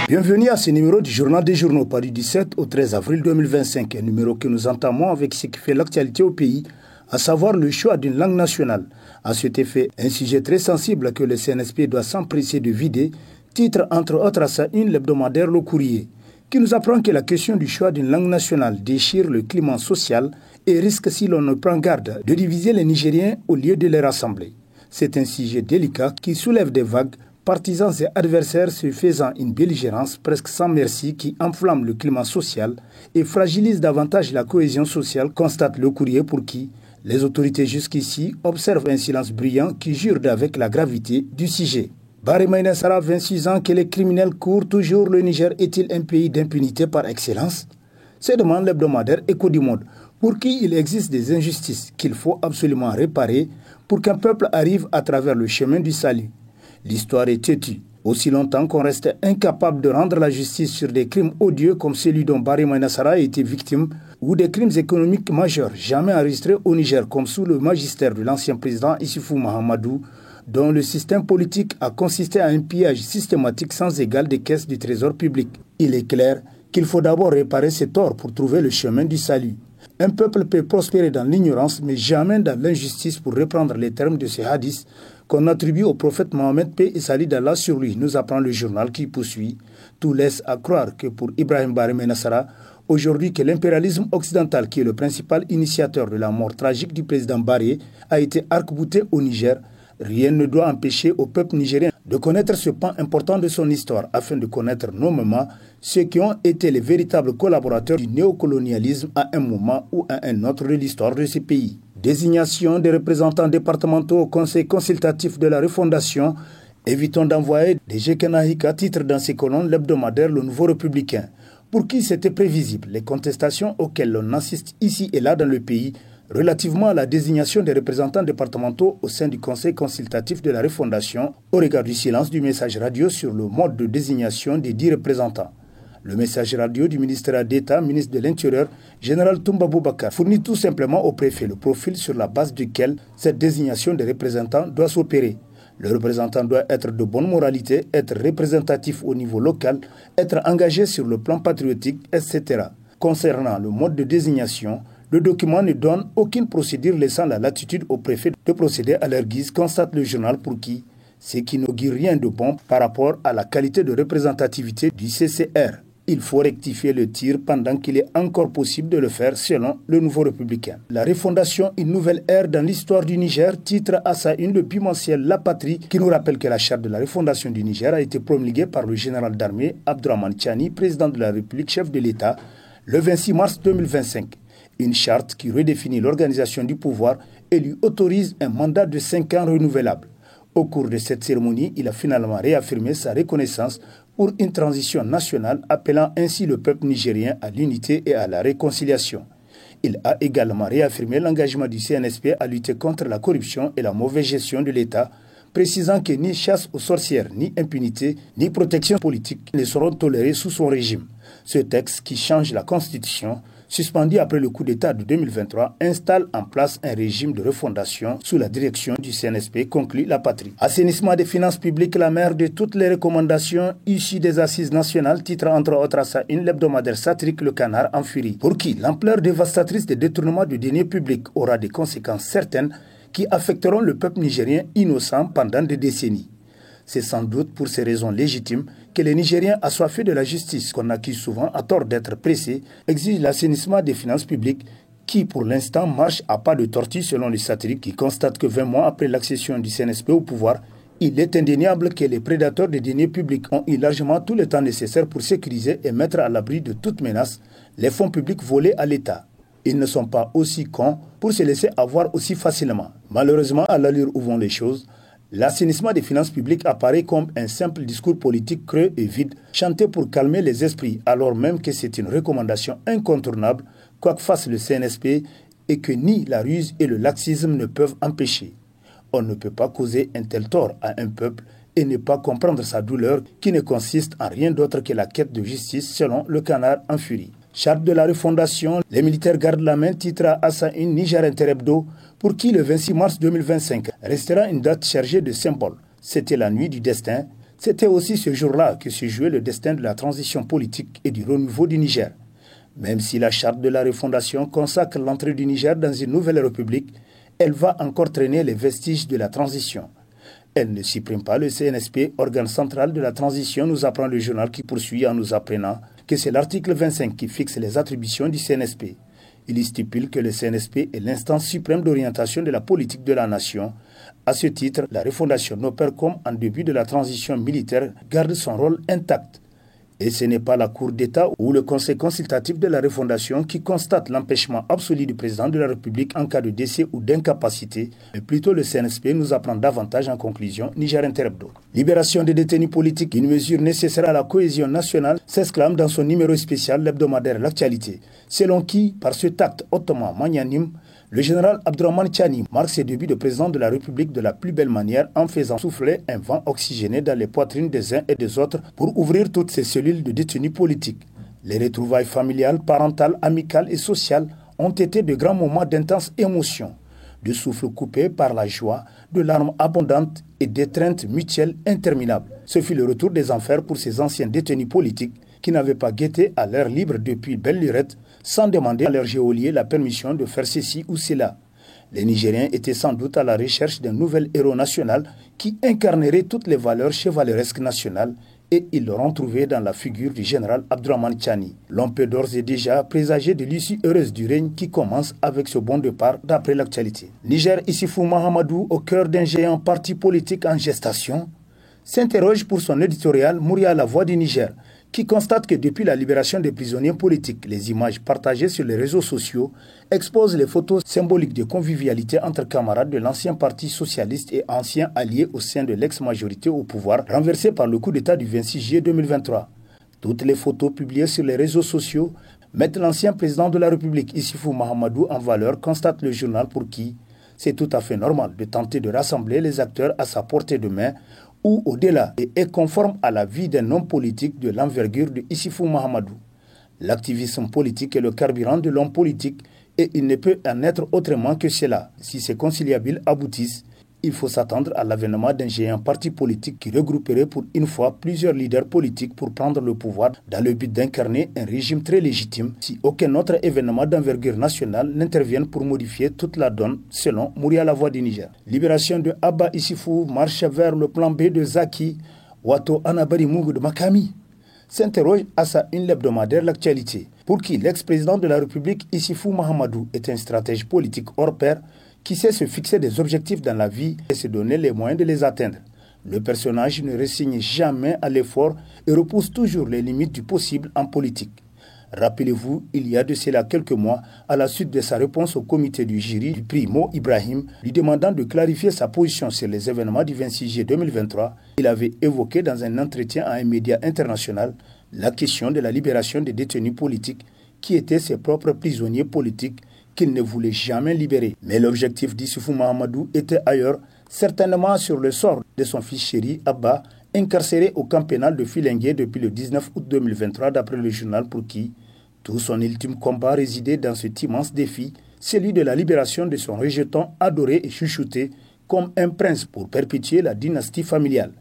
Bienvenue à ce numéro du Journal des Journaux, paru du 17 au 13 avril 2025, un numéro que nous entamons avec ce qui fait l'actualité au pays, à savoir le choix d'une langue nationale. À cet effet, un sujet très sensible que le CNSP doit s'empresser de vider, titre entre autres à sa une l'hebdomadaire Le Courrier, qui nous apprend que la question du choix d'une langue nationale déchire le climat social et risque, si l'on ne prend garde, de diviser les Nigériens au lieu de les rassembler. C'est un sujet délicat qui soulève des vagues, partisans et adversaires se faisant une belligérance presque sans merci qui enflamme le climat social et fragilise davantage la cohésion sociale, constate Le Courrier, pour qui les autorités jusqu'ici observent un silence brillant qui jure avec la gravité du sujet. Barry Mainessara, 26 ans, que les criminels courent toujours. Le Niger est-il un pays d'impunité par excellence? Se demande l'hebdomadaire Écho du Monde, pour qui il existe des injustices qu'il faut absolument réparer pour qu'un peuple arrive à travers le chemin du salut. L'histoire est têtue. Aussi longtemps qu'on reste incapable de rendre la justice sur des crimes odieux comme celui dont Barry Mainessara a été victime, ou des crimes économiques majeurs jamais enregistrés au Niger, comme sous le magistère de l'ancien président Issoufou Mahamadou, dont le système politique a consisté à un pillage systématique sans égal des caisses du trésor public. Il est clair qu'il faut d'abord réparer ces torts pour trouver le chemin du salut. Un peuple peut prospérer dans l'ignorance, mais jamais dans l'injustice, pour reprendre les termes de ce hadith qu'on attribue au prophète Mohammed, paix et salut d'Allah sur lui, nous apprend le journal qui poursuit. Tout laisse à croire que pour Ibrahim Barry Mainessara, aujourd'hui que l'impérialisme occidental, qui est le principal initiateur de la mort tragique du président Barry, a été arc-bouté au Niger, rien ne doit empêcher au peuple nigérien de connaître ce pan important de son histoire, afin de connaître nommément ceux qui ont été les véritables collaborateurs du néocolonialisme à un moment ou à un autre de l'histoire de ce pays. Désignation des représentants départementaux au Conseil consultatif de la refondation. Évitons d'envoyer des Jekenahika, titre dans ces colonnes l'hebdomadaire Le Nouveau Républicain, pour qui c'était prévisible les contestations auxquelles l'on assiste ici et là dans le pays relativement à la désignation des représentants départementaux au sein du Conseil consultatif de la refondation, au regard du silence du message radio sur le mode de désignation des 10 représentants. Le message radio du ministère d'État, ministre de l'Intérieur, général Toumba Boubacar, fournit tout simplement au préfet le profil sur la base duquel cette désignation des représentants doit s'opérer. Le représentant doit être de bonne moralité, être représentatif au niveau local, être engagé sur le plan patriotique, etc. Concernant le mode de désignation, le document ne donne aucune procédure laissant la latitude au préfet de procéder à leur guise, constate le journal, pour qui ce qui n'augure rien de bon par rapport à la qualité de représentativité du CCR. Il faut rectifier le tir pendant qu'il est encore possible de le faire, selon Le Nouveau Républicain. La refondation, une nouvelle ère dans l'histoire du Niger, titre à sa une le bimensuel La Patrie, qui nous rappelle que la charte de la refondation du Niger a été promulguée par le général d'armée Abdourahmane Tiani, président de la République, chef de l'État, le 26 mars 2025. Une charte qui redéfinit l'organisation du pouvoir et lui autorise un mandat de 5 ans renouvelable. Au cours de cette cérémonie, il a finalement réaffirmé sa reconnaissance pour une transition nationale, appelant ainsi le peuple nigérien à l'unité et à la réconciliation. Il a également réaffirmé l'engagement du CNSP à lutter contre la corruption et la mauvaise gestion de l'État, précisant que ni chasse aux sorcières, ni impunité, ni protection politique ne seront tolérées sous son régime. Ce texte, qui change la Constitution, suspendu après le coup d'État de 2023, installe en place un régime de refondation sous la direction du CNSP, conclut La Patrie. Assainissement des finances publiques, la mère de toutes les recommandations issues des assises nationales, titre entre autres à sa une l'hebdomadaire satirique Le Canard en furie, pour qui l'ampleur dévastatrice des détournements de deniers publics aura des conséquences certaines qui affecteront le peuple nigérien innocent pendant des décennies. C'est sans doute pour ces raisons légitimes que les Nigériens assoiffés de la justice, qu'on accuse souvent à tort d'être pressés, exigent l'assainissement des finances publiques qui, pour l'instant, marche à pas de tortue selon les satiriques qui constatent que 20 mois après l'accession du CNSP au pouvoir, il est indéniable que les prédateurs des deniers publics ont eu largement tout le temps nécessaire pour sécuriser et mettre à l'abri de toute menace les fonds publics volés à l'État. Ils ne sont pas aussi cons pour se laisser avoir aussi facilement. Malheureusement, à l'allure où vont les choses, l'assainissement des finances publiques apparaît comme un simple discours politique creux et vide, chanté pour calmer les esprits, alors même que c'est une recommandation incontournable, quoi que fasse le CNSP, et que ni la ruse et le laxisme ne peuvent empêcher. On ne peut pas causer un tel tort à un peuple et ne pas comprendre sa douleur, qui ne consiste en rien d'autre que la quête de justice, selon Le Canard en furie. Charte de la refondation, les militaires gardent la main, titre à sa une Niger Interebdo, pour qui le 26 mars 2025 restera une date chargée de symboles. C'était la nuit du destin, C'était aussi ce jour-là que se jouait le destin de la transition politique et du renouveau du Niger. Même si la charte de la refondation consacre l'entrée du Niger dans une nouvelle république, elle va encore traîner les vestiges de la transition. Elle ne supprime pas le CNSP, organe central de la transition, nous apprend le journal qui poursuit en nous apprenant que c'est l'article 25 qui fixe les attributions du CNSP. Il stipule que le CNSP est l'instance suprême d'orientation de la politique de la nation. À ce titre, la refondation n'opère comme en début de la transition militaire, garde son rôle intact. Et ce n'est pas la Cour d'État ou le Conseil consultatif de la refondation qui constate l'empêchement absolu du président de la République en cas de décès ou d'incapacité, mais plutôt le CNSP nous apprend davantage en conclusion, Niger Inter Hebdo. Libération des détenus politiques, une mesure nécessaire à la cohésion nationale, s'exclame dans son numéro spécial l'hebdomadaire L'actualité, selon qui, par cet acte hautement magnanime, le général Abdourahmane Tchani marque ses débuts de président de la République de la plus belle manière en faisant souffler un vent oxygéné dans les poitrines des uns et des autres pour ouvrir toutes ces cellules de détenus politiques. Les retrouvailles familiales, parentales, amicales et sociales ont été de grands moments d'intense émotion, de souffle coupé par la joie, de larmes abondantes et d'étreintes mutuelles interminables. Ce fut le retour des enfers pour ces anciens détenus politiques qui n'avaient pas guetté à l'air libre depuis belle lurette sans demander à leur geôlier la permission de faire ceci ou cela. Les Nigériens étaient sans doute à la recherche d'un nouvel héros national qui incarnerait toutes les valeurs chevaleresques nationales et ils l'auront trouvé dans la figure du général Abdourahmane Tchani. L'on peut d'ores et déjà présager de l'issue heureuse du règne qui commence avec ce bon départ d'après l'actualité. Niger Issoufou Mahamadou, au cœur d'un géant parti politique en gestation, s'interroge pour son éditorial Mouria la voix du Niger, qui constate que depuis la libération des prisonniers politiques, les images partagées sur les réseaux sociaux exposent les photos symboliques de convivialité entre camarades de l'ancien parti socialiste et anciens alliés au sein de l'ex-majorité au pouvoir, renversée par le coup d'État du 26 juillet 2023. Toutes les photos publiées sur les réseaux sociaux mettent l'ancien président de la République, Issoufou Mahamadou, en valeur, constate le journal pour qui c'est tout à fait normal de tenter de rassembler les acteurs à sa portée de main ou au-delà et est conforme à la vie d'un homme politique de l'envergure de Issoufou Mahamadou. L'activisme politique est le carburant de l'homme politique et il ne peut en être autrement que cela. Si ces conciliables aboutissent, il faut s'attendre à l'avènement d'un géant parti politique qui regrouperait pour une fois plusieurs leaders politiques pour prendre le pouvoir dans le but d'incarner un régime très légitime si aucun autre événement d'envergure nationale n'intervienne pour modifier toute la donne selon Mouria la voix du Niger. Libération de Abba Issoufou, marche vers le plan B de Zaki, Wato Anabari Mougou de Makami s'interroge à sa une hebdomadaire L'actualité, pour qui l'ex-président de la République Issoufou Mahamadou est un stratège politique hors pair qui sait se fixer des objectifs dans la vie et se donner les moyens de les atteindre. Le personnage ne résigne jamais à l'effort et repousse toujours les limites du possible en politique. Rappelez-vous, il y a de cela quelques mois, à la suite de sa réponse au comité du jury du prix Mo Ibrahim, lui demandant de clarifier sa position sur les événements du 26 juillet 2023, il avait évoqué dans un entretien à un média international la question de la libération des détenus politiques qui étaient ses propres prisonniers politiques qu'il ne voulait jamais libérer. Mais l'objectif d'Issoufou Mahamadou était ailleurs, certainement sur le sort de son fils chéri Abba, incarcéré au camp pénal de Filengue depuis le 19 août 2023 d'après le journal pour qui tout son ultime combat résidait dans cet immense défi, celui de la libération de son rejeton adoré et chouchouté comme un prince pour perpétuer la dynastie familiale.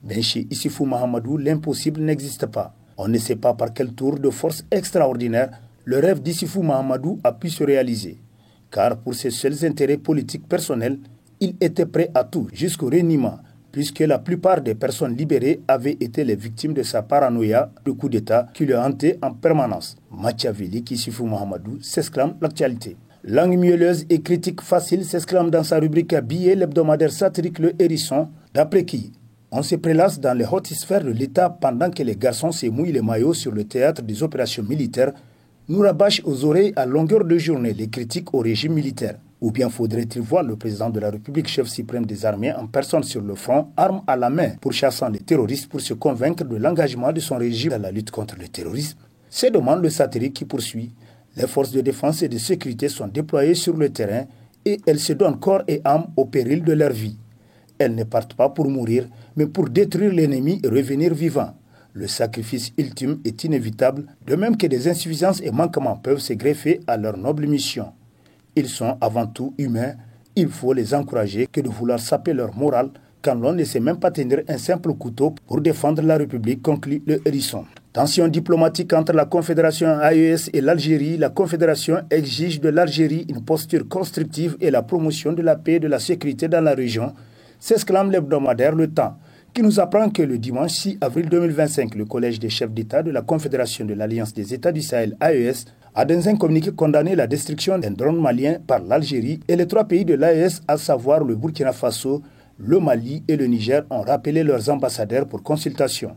Mais chez Issoufou Mahamadou, l'impossible n'existe pas. On ne sait pas par quel tour de force extraordinaire le rêve d'Issoufou Mahamadou a pu se réaliser. Car pour ses seuls intérêts politiques personnels, il était prêt à tout, jusqu'au reniement, puisque la plupart des personnes libérées avaient été les victimes de sa paranoïa de coup d'État qui le hantait en permanence. Machiavélique Issoufou Mahamadou, s'exclame L'actualité. Langue mielleuse et critique facile, s'exclame dans sa rubrique billet l'hebdomadaire satirique Le Hérisson, d'après qui on se prélasse dans les hautes sphères de l'État pendant que les garçons se mouillent les maillots sur le théâtre des opérations militaires, nous rabâche aux oreilles à longueur de journée les critiques au régime militaire. Ou bien faudrait-il voir le président de la République, chef suprême des armées, en personne sur le front, arme à la main, pourchassant les terroristes pour se convaincre de l'engagement de son régime dans la lutte contre le terrorisme? C'est demande le satirique qui poursuit. Les forces de défense et de sécurité sont déployées sur le terrain et elles se donnent corps et âme au péril de leur vie. Elles ne partent pas pour mourir, mais pour détruire l'ennemi et revenir vivants. Le sacrifice ultime est inévitable, de même que des insuffisances et manquements peuvent se greffer à leur noble mission. Ils sont avant tout humains, il faut les encourager que de vouloir saper leur morale, quand l'on ne sait même pas tenir un simple couteau pour défendre la République, conclut le Hérisson. Tension diplomatique entre la Confédération AES et l'Algérie. La Confédération exige de l'Algérie une posture constructive et la promotion de la paix et de la sécurité dans la région, s'exclame l'hebdomadaire Le Temps, qui nous apprend que le dimanche 6 avril 2025, le Collège des chefs d'État de la Confédération de l'Alliance des États du Sahel AES a dans un communiqué condamné la destruction d'un drone malien par l'Algérie et les 3 pays de l'AES, à savoir le Burkina Faso, le Mali et le Niger, ont rappelé leurs ambassadeurs pour consultation.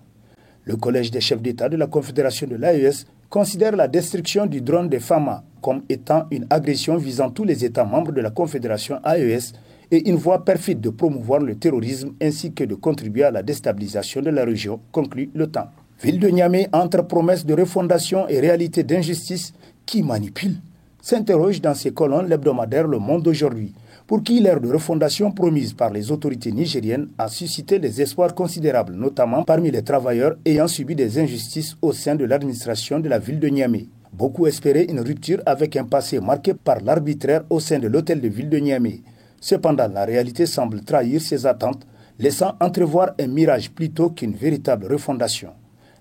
Le Collège des chefs d'État de la Confédération de l'AES considère la destruction du drone de Fama comme étant une agression visant tous les États membres de la Confédération AES et une voie perfide de promouvoir le terrorisme ainsi que de contribuer à la déstabilisation de la région, conclut Le Temps. Ville de Niamey, entre promesses de refondation et réalité d'injustice, qui manipule, s'interroge dans ses colonnes l'hebdomadaire Le Monde d'aujourd'hui, pour qui l'ère de refondation promise par les autorités nigériennes a suscité des espoirs considérables, notamment parmi les travailleurs ayant subi des injustices au sein de l'administration de la ville de Niamey. Beaucoup espéraient une rupture avec un passé marqué par l'arbitraire au sein de l'hôtel de ville de Niamey. Cependant, la réalité semble trahir ces attentes, laissant entrevoir un mirage plutôt qu'une véritable refondation.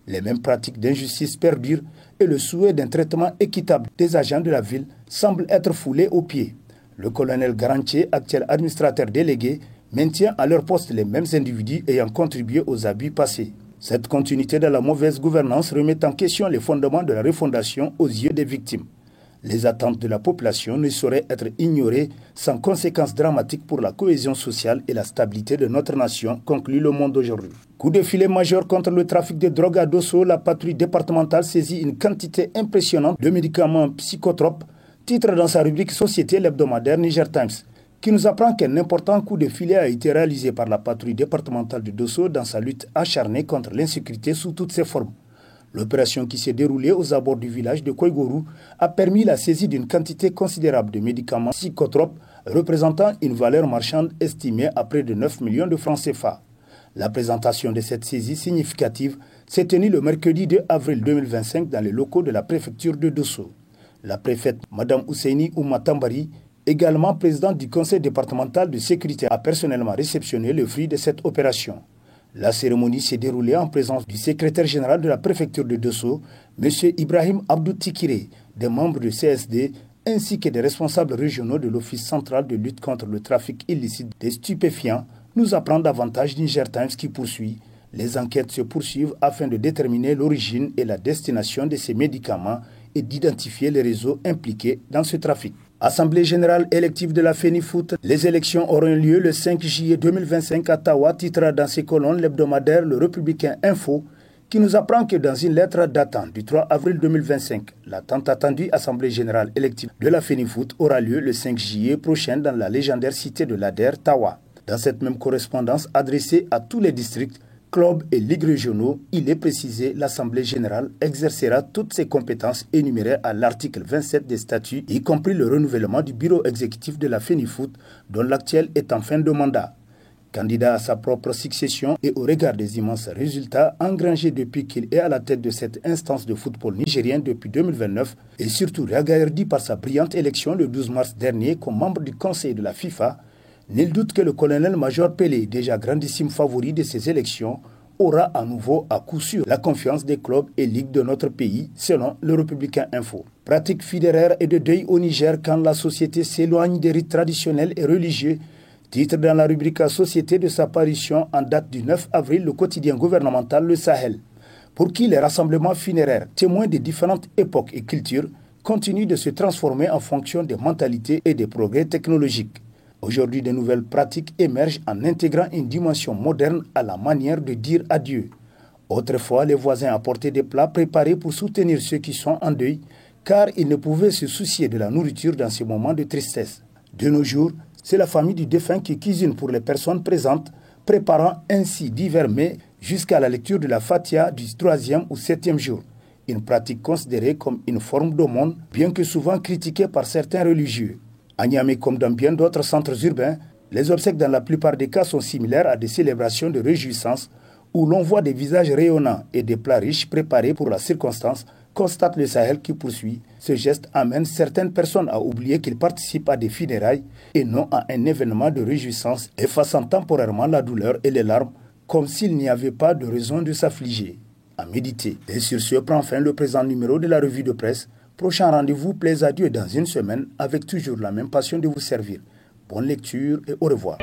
Les mêmes pratiques d'injustice perdurent et le souhait d'un traitement équitable des agents de la ville semble être foulé aux pieds. Le colonel Garantier, actuel administrateur délégué, maintient à leur poste les mêmes individus ayant contribué aux abus passés. Cette continuité de la mauvaise gouvernance remet en question les fondements de la refondation aux yeux des victimes. Les attentes de la population ne sauraient être ignorées sans conséquences dramatiques pour la cohésion sociale et la stabilité de notre nation, conclut Le Monde aujourd'hui. Coup de filet majeur contre le trafic de drogue à Dosso, la patrouille départementale saisit une quantité impressionnante de médicaments psychotropes, titre dans sa rubrique Société l'hebdomadaire Niger Times, qui nous apprend qu'un important coup de filet a été réalisé par la patrouille départementale de Dosso dans sa lutte acharnée contre l'insécurité sous toutes ses formes. L'opération qui s'est déroulée aux abords du village de Koigourou a permis la saisie d'une quantité considérable de médicaments psychotropes représentant une valeur marchande estimée à près de 9 millions de francs CFA. La présentation de cette saisie significative s'est tenue le mercredi 2 avril 2025 dans les locaux de la préfecture de Dosso. La préfète Mme Ousseini Oumatambari, également présidente du conseil départemental de sécurité, a personnellement réceptionné le fruit de cette opération. La cérémonie s'est déroulée en présence du secrétaire général de la préfecture de Dosso, M. Ibrahim Abdou Tikiré, des membres du CSD, ainsi que des responsables régionaux de l'Office central de lutte contre le trafic illicite des stupéfiants, nous apprend davantage Niger Times qui poursuit. Les enquêtes se poursuivent afin de déterminer l'origine et la destination de ces médicaments et d'identifier les réseaux impliqués dans ce trafic. Assemblée générale élective de la FENIFOOT, les élections auront lieu le 5 juillet 2025 à Tawa, titre dans ses colonnes l'hebdomadaire Le Républicain Info, qui nous apprend que dans une lettre datant du 3 avril 2025, la tant attendue Assemblée générale élective de la FENIFOOT aura lieu le 5 juillet prochain dans la légendaire cité de l'Ader, Tawa. Dans cette même correspondance adressée à tous les districts, clubs et ligues régionaux, il est précisé l'Assemblée générale exercera toutes ses compétences énumérées à l'article 27 des statuts, y compris le renouvellement du bureau exécutif de la FENIFOOT, dont l'actuel est en fin de mandat. Candidat à sa propre succession et au regard des immenses résultats engrangés depuis qu'il est à la tête de cette instance de football nigérien depuis 2029 et surtout ragaillardi par sa brillante élection le 12 mars dernier comme membre du conseil de la FIFA, nul doute que le colonel-major Pelé, déjà grandissime favori de ces élections, aura à nouveau à coup sûr la confiance des clubs et ligues de notre pays, selon le Républicain Info. Pratique fédéraire et de deuil au Niger quand la société s'éloigne des rites traditionnels et religieux. Titre dans la rubrique Société de sa parution en date du 9 avril, le quotidien gouvernemental Le Sahel, pour qui les rassemblements funéraires, témoins des différentes époques et cultures, continuent de se transformer en fonction des mentalités et des progrès technologiques. Aujourd'hui, de nouvelles pratiques émergent en intégrant une dimension moderne à la manière de dire adieu. Autrefois, les voisins apportaient des plats préparés pour soutenir ceux qui sont en deuil, car ils ne pouvaient se soucier de la nourriture dans ces moments de tristesse. De nos jours, c'est la famille du défunt qui cuisine pour les personnes présentes, préparant ainsi divers mets jusqu'à la lecture de la Fatiha du 3e ou 7e jour. Une pratique considérée comme une forme d'aumône, bien que souvent critiquée par certains religieux. À Niamey comme dans bien d'autres centres urbains, les obsèques dans la plupart des cas sont similaires à des célébrations de réjouissance où l'on voit des visages rayonnants et des plats riches préparés pour la circonstance, constate le Sahel qui poursuit. Ce geste amène certaines personnes à oublier qu'ils participent à des funérailles et non à un événement de réjouissance, effaçant temporairement la douleur et les larmes, comme s'il n'y avait pas de raison de s'affliger. À méditer. Et sur ce prend fin le présent numéro de la revue de presse. Prochain rendez-vous, plaise à Dieu dans une semaine, avec toujours la même passion de vous servir. Bonne lecture et au revoir.